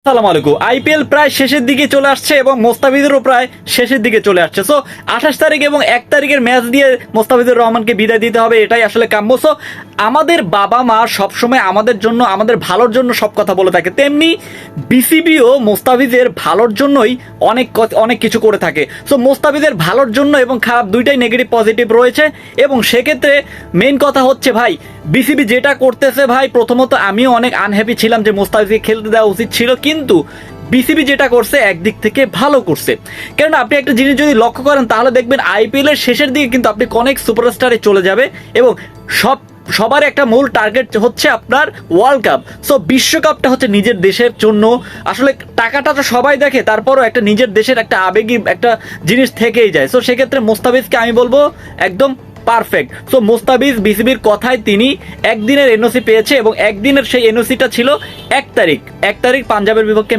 আসসালামু আলাইকুম। আইপিএল প্রায় শেষের দিকে চলে আসছে এবং মোস্তাফিজেরও প্রায় শেষের দিকে চলে আসছে। সো 28 তারিখ এবং 1 তারিখের ম্যাচ দিয়ে মোস্তাফিজুর রহমানকে বিদায় দিতে হবে, এটাই আসলে কাম্য। সো আমাদের বাবা মা সবসময় আমাদের জন্য, আমাদের ভালোর জন্য সব কথা বলে থাকে, তেমনি বিসিবিও মোস্তাফিজের ভালোর জন্যই অনেক কিছু করে থাকে। সো মোস্তাফিজের ভালোর জন্য এবং খারাপ দুইটাই নেগেটিভ পজিটিভ রয়েছে। এবং সেক্ষেত্রে মেইন কথা হচ্ছে ভাই, বিসিবি যেটা করতেছে ভাই, প্রথমত আমিও অনেক আনহ্যাপি ছিলাম যে মোস্তাফিজকে খেলতে দেওয়া উচিত ছিল, কিন্তু বিসিবি যেটা করছে একদিক থেকে ভালো করছে। কারণ আপনি একটা জিনিস যদি লক্ষ্য করেন তাহলে দেখবেন আইপিএল এর শেষের দিকে কিন্তু আপনি অনেক সুপারস্টারে চলে যাবে এবং সবার একটা মূল টার্গেট হচ্ছে আপনার ওয়ার্ল্ড কাপ। সো বিশ্বকাপটা হচ্ছে নিজের দেশের জন্য, আসলে টাকাটা তো সবাই দেখে, তারপরও একটা নিজের দেশের একটা আবেগী একটা জিনিস থেকেই যায়। সো সেক্ষেত্রে মোস্তাফিজকে আমি বলবো একদম পারফেক্ট। সো মোস্তাফিজ বিসিবির কথায় তিনি একদিনের এনওসি পেয়েছে এবং একদিনের সেই এনওসিটা ছিল 1 তারিখ পাঞ্জাবের বিপক্ষে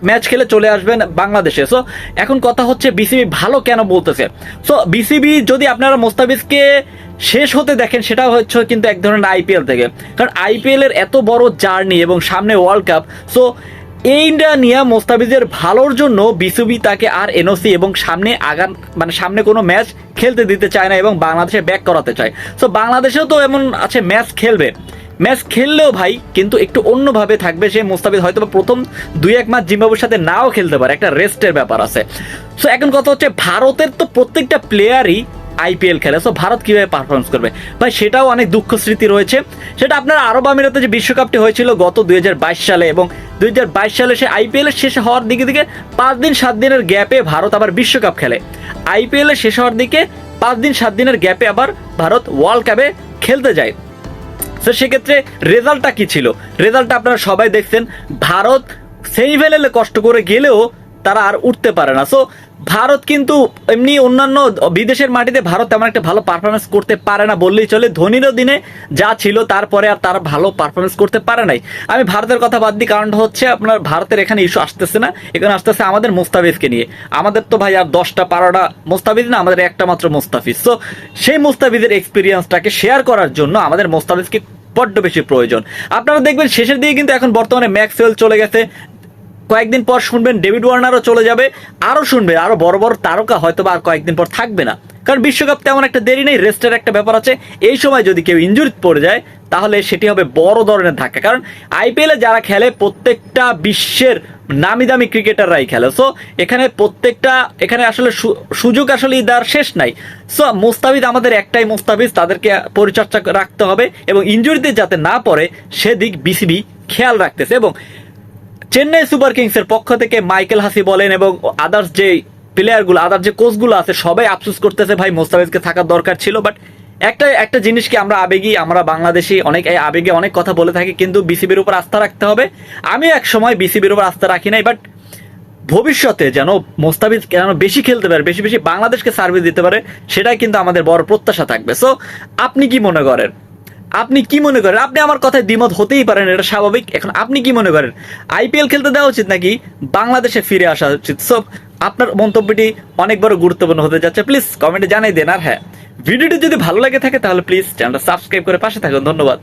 ম্যাচ খেলে চলে আসবেন বাংলাদেশে। সো এখন কথা হচ্ছে বিসিবি ভালো কেন বলতেছে। সো বিসিবি যদি আপনারা মোস্তাফিজকে শেষ হতে দেখেন, সেটা হচ্ছে কিন্তু এক ধরনের আইপিএল থেকে, কারণ আইপিএল এর এত বড় জার্নি এবং সামনে ওয়ার্ল্ড কাপ। সো এইটা নিয়ে মোস্তাফিজের ভালোর জন্য বিসিবি তাকে আর এনওসি এবং সামনে কোনো ম্যাচ খেলতে দিতে চায় না এবং বাংলাদেশে ব্যাক করাতে চায়। সো বাংলাদেশেও তো এমন আছে ম্যাচ খেললেও ভাই কিন্তু একটু অন্যভাবে থাকবে। সে মোস্তাফিজ হয়তো প্রথম 2-1 মাস জিম্বাবুয়ের সাথে নাও খেলতে পারে, একটা রেস্টের ব্যাপার আছে। সো এখন কথা হচ্ছে ভারতের তো প্রত্যেকটা প্লেয়ারই আইপিএল খেলে। সো ভারত কিভাবে পারফরমেন্স করবে ভাই, সেটাও অনেক দুঃখ স্মৃতি রয়েছে। সেটা আপনার আরব আমিরাতে যে বিশ্বকাপটি হয়েছিল গত 2022 সালে, এবং 2022 সালে সে আইপিএল এর শেষ হওয়ার দিকে 5-7 দিনের গ্যাপে ভারত আবার বিশ্বকাপ খেলে। আইপিএল এর শেষ হওয়ার দিকে 5-7 দিনের গ্যাপে আবার ভারত ওয়ার্ল্ড কাপে খেলতে যায়। তো সেক্ষেত্রে রেজাল্টটা কি ছিল, রেজাল্টটা আপনারা সবাই দেখছেন। ভারত সেমিফাইনালে কষ্ট করে গেলেও তারা আর উঠতে পারে না। সো ভারত কিন্তু এমনি অন্যান্য বিদেশের মাটিতে ভারত তেমন একটা ভালো পারফরমেন্স করতে পারে না বললেই চলে। ধোনিরও দিনে যা ছিল তারপরে আর তারা ভালো পারফরমেন্স করতে পারে নাই। আমি ভারতের কথা বাদ দিই, কারণটা হচ্ছে আপনার ভারতের এখানে ইস্যু আসতেছে না, এখানে আসতেছে আমাদের মুস্তাফিজকে নিয়ে। আমাদের তো ভাই আর 10টা-12টা মুস্তাফিজ না, আমাদের একটা মাত্র মুস্তাফিজ। সো সেই মুস্তাফিজের এক্সপিরিয়েন্সটাকে শেয়ার করার জন্য আমাদের মুস্তাফিজকে বড্ড বেশি প্রয়োজন। আপনারা দেখবেন শেষের দিকে কিন্তু এখন বর্তমানে ম্যাক্সওয়েল চলে গেছে, কয়েকদিন পর শুনবেন ডেভিড ওয়ার্নারও চলে যাবে, আরও শুনবেন আরও বড় বড় তারকা হয়তো বা আর কয়েকদিন পর থাকবে না, কারণ বিশ্বকাপ তেমন একটা দেরি নেই, রেস্টের একটা ব্যাপার আছে। এই সময় যদি কেউ ইনজুরি পড়ে যায় তাহলে সেটি হবে বড় ধরনের ধাক্কা, কারণ আইপিএলে যারা খেলে প্রত্যেকটা বিশ্বের নামি দামি ক্রিকেটাররাই খেলে। সো এখানে আসলে সুযোগ আসলে দেওয়ার শেষ নাই। সো মুস্তাফিজ আমাদের একটাই মুস্তাফিজ, তাদেরকে পরিচর্যা রাখতে হবে এবং ইনজুরিতে যাতে না পড়ে সেদিক বিসিবি খেয়াল রাখতেছে। এবং চেন্নাই সুপার কিংসের পক্ষ থেকে মাইকেল হাসি বলেন এবং আদার্স যে প্লেয়ারগুলো, আদার্স যে কোচগুলো আছে, সবাই আফসোস করতেছে ভাই মোস্তাফিজকে থাকার দরকার ছিল। বাট একটা জিনিসকে আমরা বাংলাদেশি অনেক আবেগে অনেক কথা বলে থাকি, কিন্তু বিসিবির উপর আস্থা রাখতে হবে। আমিও এক সময় বিসিবির উপর আস্থা রাখি নাই, বাট ভবিষ্যতে যেন মোস্তাফিজ কেন বেশি খেলতে পারে, বেশি বেশি বাংলাদেশকে সার্ভিস দিতে পারে, সেটাই কিন্তু আমাদের বড় প্রত্যাশা থাকবে। সো আপনি কি মনে করেন? আপনি আমার কথায় দ্বিমত হতেই পারেন, এটা স্বাভাবিক। এখন আপনি কি মনে করেন, আইপিএল খেলতে দেওয়া উচিত নাকি বাংলাদেশে ফিরে আসা উচিত? সো আপনার মন্তব্যটি অনেক বড় গুরুত্বপূর্ণ হতে যাচ্ছে, প্লিজ কমেন্টে জানাই দেন। আর হ্যাঁ, ভিডিওটি যদি ভালো লাগে থাকে তাহলে প্লিজ চ্যানেলটা সাবস্ক্রাইব করে পাশে থাকুন। ধন্যবাদ।